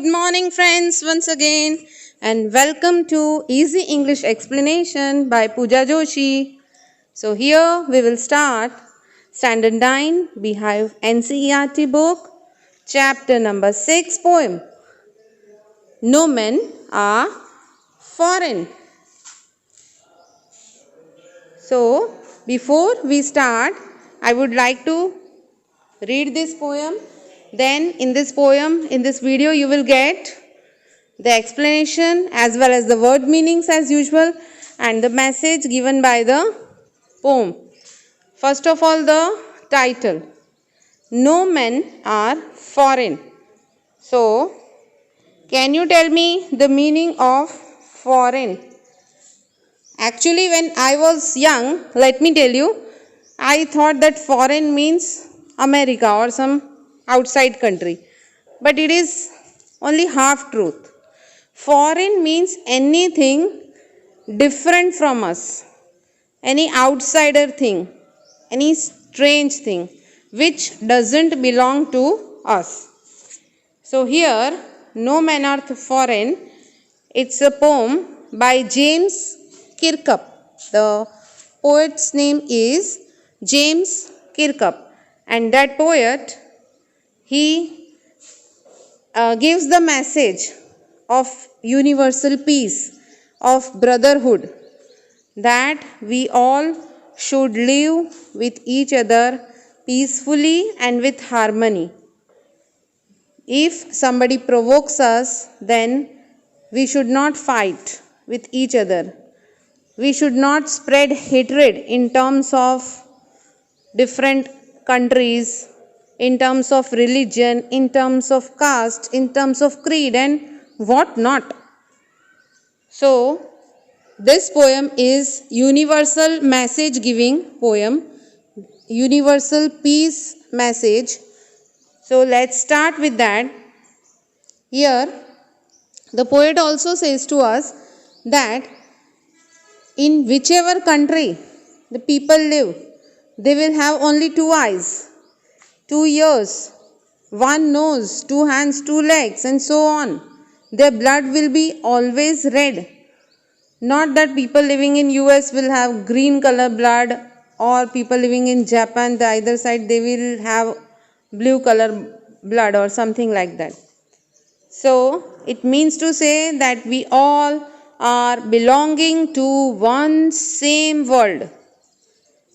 Good morning, friends, once again, and welcome to Easy English Explanation by Pooja Joshi. So, here we will start Standard 9 Beehive NCERT book, chapter number 6, poem. No men are foreign. So, before we start, I would like to read this poem. Then in this poem, in this video, you will get the explanation as well as the word meanings as usual and the message given by the poem. First of all, the title. No men are foreign. So, can you tell me the meaning of foreign? Actually, when I was young, let me tell you, I thought that foreign means America or some outside country. But it is only half truth. Foreign means anything different from us, any outsider thing, any strange thing which doesn't belong to us. So here, No Men Are Foreign, it's a poem by James Kirkup. The poet's name is James Kirkup, and that poet, he gives the message of universal peace, of brotherhood, that we all should live with each other peacefully and with harmony. If somebody provokes us, then we should not fight with each other. We should not spread hatred in terms of different countries, in terms of religion, in terms of caste, in terms of creed and what not. So, this poem is universal message giving poem, universal peace message. So, let's start with that. Here, the poet also says to us that in whichever country the people live, they will have only two eyes, 2 ears, 1 nose, 2 hands, 2 legs, and so on. Their blood will be always red. Not that people living in US will have green color blood, or people living in Japan, the either side, they will have blue color blood or something like that. So, it means to say that we all are belonging to one same world.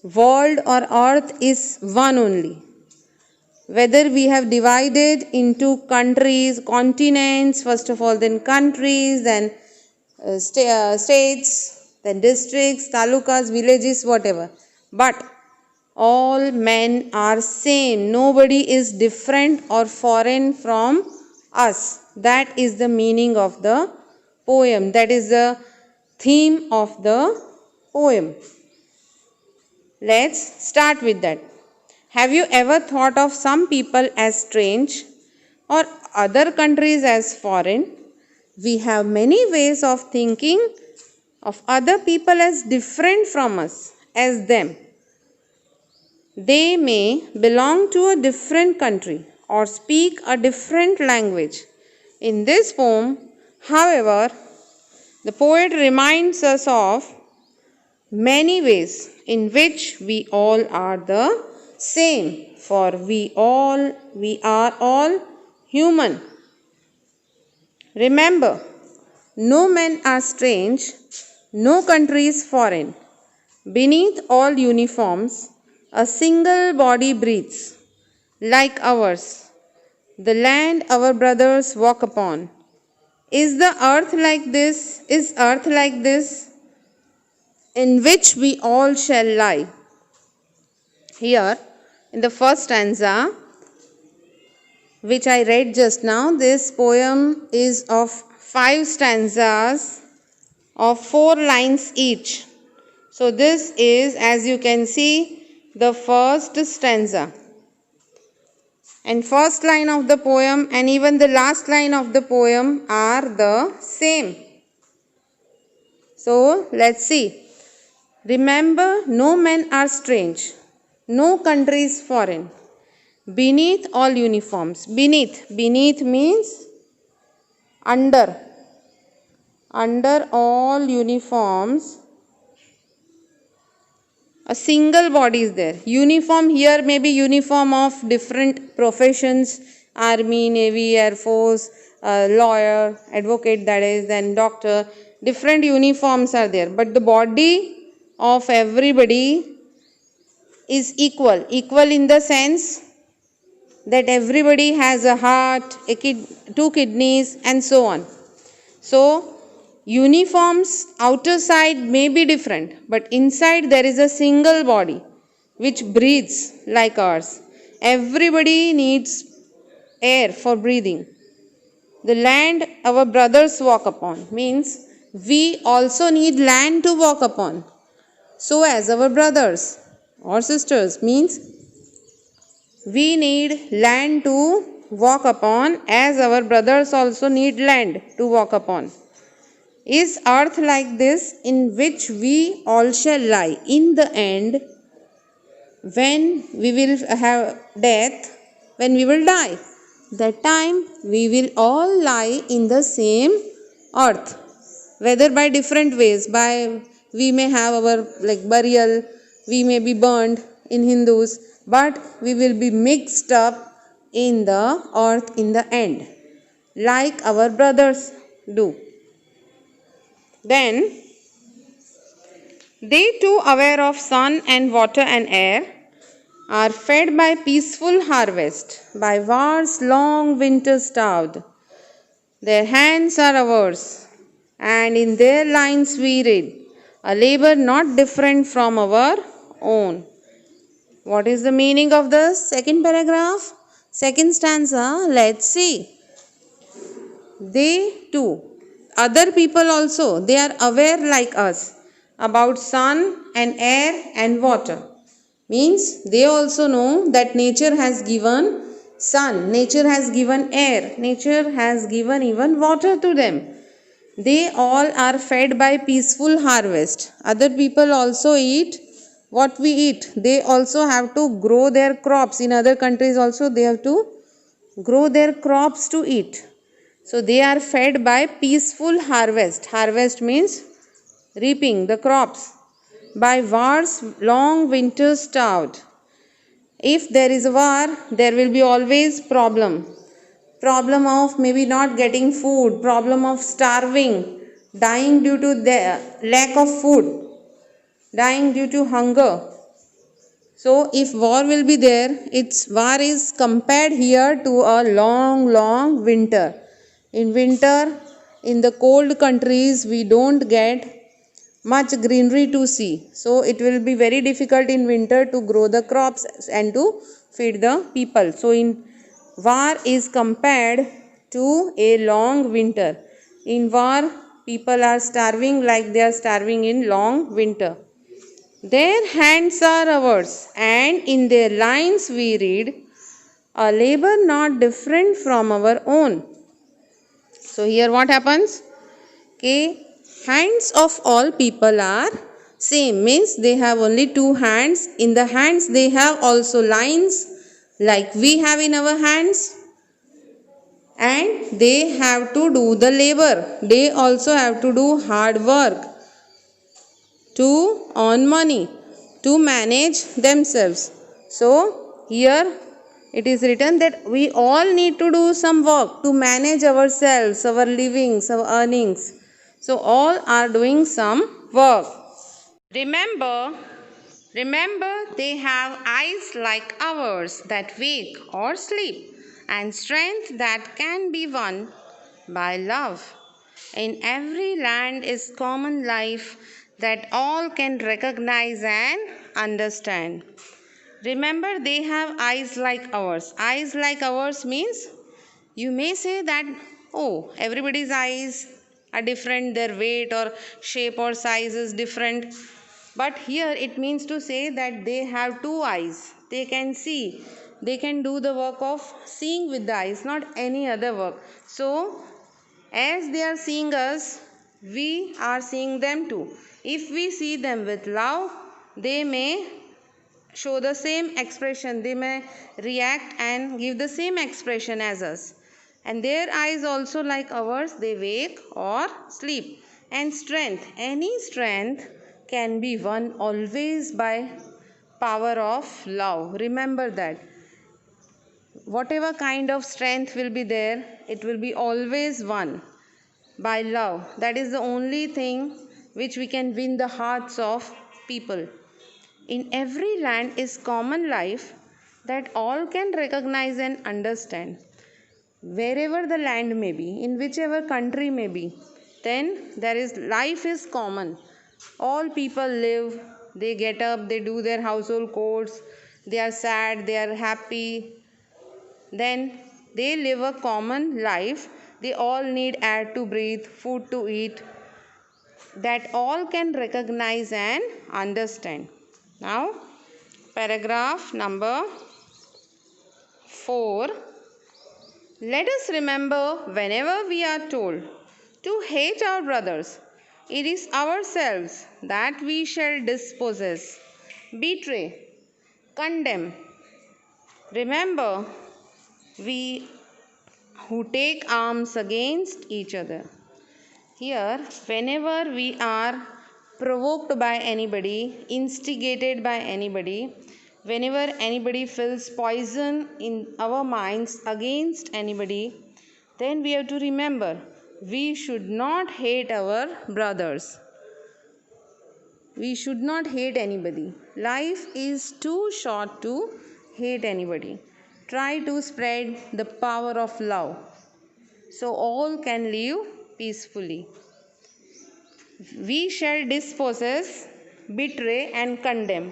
World or earth is one only. Whether we have divided into countries, continents, first of all, then countries, then states, then districts, talukas, villages, whatever. But all men are same. Nobody is different or foreign from us. That is the meaning of the poem. That is the theme of the poem. Let's start with that. Have you ever thought of some people as strange or other countries as foreign? We have many ways of thinking of other people as different from us, as them. They may belong to a different country or speak a different language. In this poem, however, the poet reminds us of many ways in which we all are the same, for we are all human. Remember, no men are strange, no country is foreign. Beneath all uniforms, a single body breathes, like ours, the land our brothers walk upon. Is the earth like this? Is earth like this, in which we all shall lie? Here, in the first stanza, which I read just now, this poem is of 5 stanzas of 4 lines each. So, this is, as you can see, the first stanza. And first line of the poem and even the last line of the poem are the same. So, let's see. Remember, no men are strange, no country is foreign. Beneath all uniforms. Beneath means under all uniforms a single body is there. Uniform here may be uniform of different professions, army, navy, air force, lawyer, advocate, that is, then doctor. Different uniforms are there, but the body of everybody is equal. Equal in the sense that everybody has a heart, two kidneys, and so on. So, uniforms outer side may be different, but inside there is a single body which breathes like ours. Everybody needs air for breathing. The land our brothers walk upon means we also need land to walk upon. So as our brothers or sisters means we need land to walk upon as our brothers also need land to walk upon. Is earth like this in which we all shall lie? In the end, when we will have death, when we will die, that time we will all lie in the same earth. Whether by different ways, by we may have our burial, we may be burned in Hindus, but we will be mixed up in the earth in the end, like our brothers do. Then, they too aware of sun and water and air are fed by peaceful harvest, by war's long winter starved. Their hands are ours, and in their lines we read, a labor not different from our own. What is the meaning of the second paragraph? Second stanza, let's see. They too, other people also, they are aware like us about sun and air and water. Means they also know that nature has given sun, nature has given air, nature has given even water to them. They all are fed by peaceful harvest. Other people also eat what we eat. They also have to grow their crops. In other countries also they have to grow their crops to eat. So they are fed by peaceful harvest. Harvest means reaping the crops. By war's long winter starved. If there is a war, there will be always problem. Problem of maybe not getting food, problem of starving, dying due to the lack of food, dying due to hunger. So if war will be there, war is compared here to a long winter. In winter, in the cold countries, we don't get much greenery to see. So it will be very difficult in winter to grow the crops and to feed the people. So in war is compared to a long winter. In war, people are starving like they are starving in long winter. Their hands are ours, and in their lines we read, a labor not different from our own. So here what happens? Okay. Hands of all people are same, means they have only two hands. In the hands they have also lines like we have in our hands, and they have to do the labor. They also have to do hard work to earn money, to manage themselves. So here it is written that we all need to do some work to manage ourselves, our livings, our earnings. So all are doing some work. Remember, they have eyes like ours that wake or sleep, and strength that can be won by love. In every land is common life that all can recognize and understand. Remember, they have eyes like ours. Eyes like ours means you may say that, oh, everybody's eyes are different, their weight or shape or size is different. But here it means to say that they have two eyes. They can see. They can do the work of seeing with the eyes, not any other work. So, as they are seeing us, we are seeing them too. If we see them with love, they may show the same expression. They may react and give the same expression as us. and their eyes also like ours, they wake or sleep. And strength, any strength can be won always by power of love. Remember that. Whatever kind of strength will be there, it will be always won by love. That is the only thing which we can win the hearts of people. In every land is common life that all can recognize and understand. Wherever the land may be, in whichever country may be, then there is life is common. All people live, they get up, they do their household chores, they are sad, they are happy, then they live a common life. They all need air to breathe, food to eat, that all can recognize and understand. Now, paragraph number 4. Let us remember whenever we are told to hate our brothers, it is ourselves that we shall dispossess, betray, condemn. Remember, we who take arms against each other. Here, whenever we are provoked by anybody, instigated by anybody, whenever anybody feels poison in our minds against anybody, then we have to remember we should not hate our brothers. We should not hate anybody. Life is too short to hate anybody. Try to spread the power of love so all can live peacefully. We shall dispossess, betray, and condemn.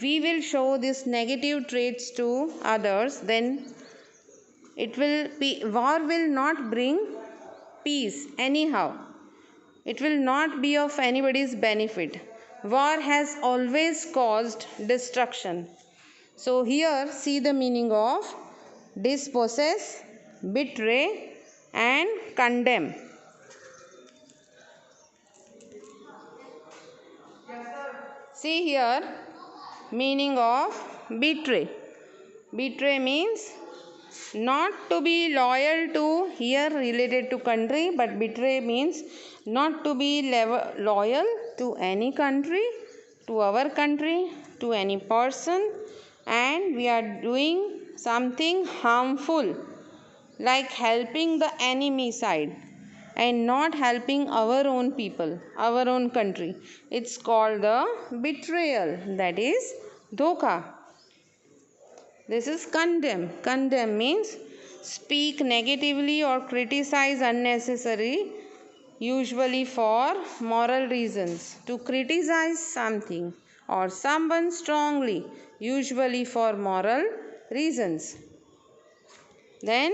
We will show these negative traits to others, then war will not bring peace anyhow. It will not be of anybody's benefit. War has always caused destruction. So here see the meaning of dispossess, betray, and condemn. See here meaning of betray. Betray means not to be loyal to, here related to country, but betray means not to be loyal to any country, to our country, to any person, and we are doing something harmful like helping the enemy side and not helping our own people, our own country. It's called the betrayal, that is dhokha. This is condemn. Condemn means speak negatively or criticize unnecessary, usually for moral reasons. To criticize something or someone strongly, usually for moral reasons. Then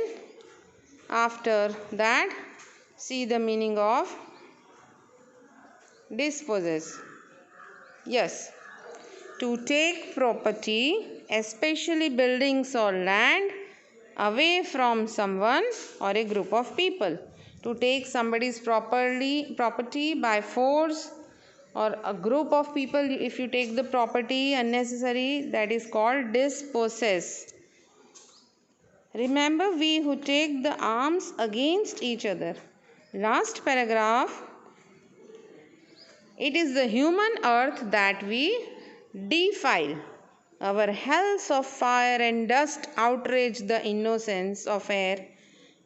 after that, see the meaning of dispossess. Yes, to take property, especially buildings or land, away from someone or a group of people. To take somebody's property by force, or a group of people, if you take the property unnecessary, that is called dispossess. Remember, we who take the arms against each other. Last paragraph. It is the human earth that we defile. Our hells of fire and dust outrage the innocence of air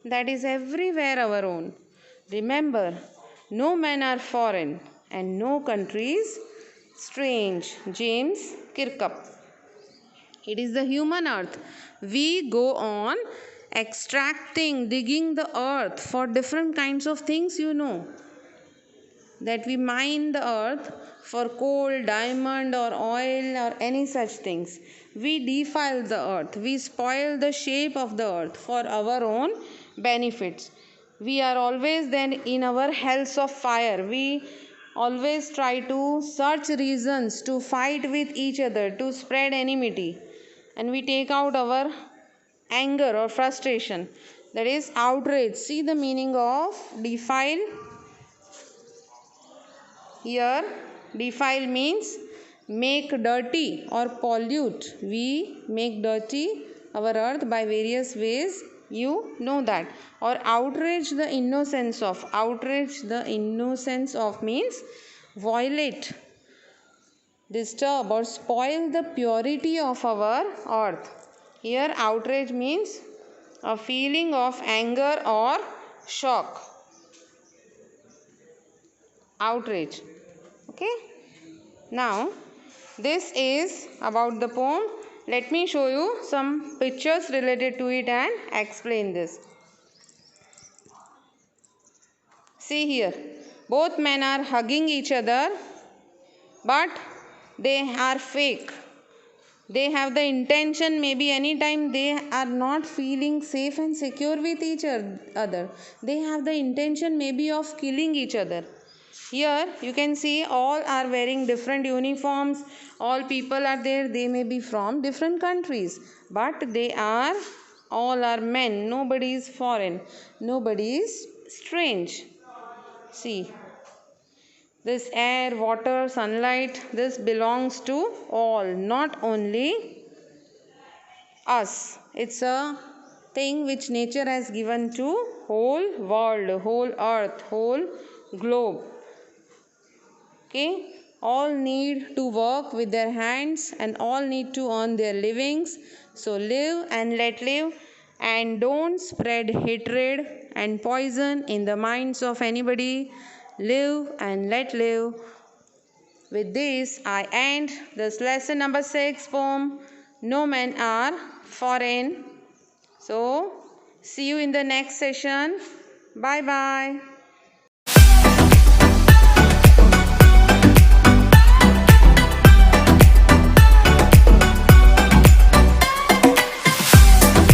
that is everywhere our own. Remember, no men are foreign and no countries strange. James Kirkup. It is the human earth. We go on extracting, digging the earth for different kinds of things, that we mine the earth for coal, diamond, or oil, or any such things. We defile the earth. We spoil the shape of the earth for our own benefits. We are always then in our hells of fire. We always try to search reasons to fight with each other, to spread enmity. And we take out our anger or frustration. That is outrage. See the meaning of defile. Here, defile means make dirty or pollute. We make dirty our earth by various ways. You know that. Or outrage the innocence of. Outrage the innocence of means violate, disturb, or spoil the purity of our earth. Here, outrage means a feeling of anger or shock. Outrage. Okay. Now, this is about the poem. Let me show you some pictures related to it and explain this. See here. Both men are hugging each other, but they are fake. They have the intention, maybe anytime they are not feeling safe and secure with each other. They have the intention maybe of killing each other. Here you can see all are wearing different uniforms. All people are there. They may be from different countries, but they are all are men. Nobody is foreign. Nobody is strange. See, this air, water, sunlight, this belongs to all, not only us. It's a thing which nature has given to whole world, whole earth, whole globe. Okay, all need to work with their hands and all need to earn their livings. So live and let live, and don't spread hatred and poison in the minds of anybody. Live and let live. With this, I end this lesson number 6 poem. No men are foreign. So, see you in the next session. Bye bye.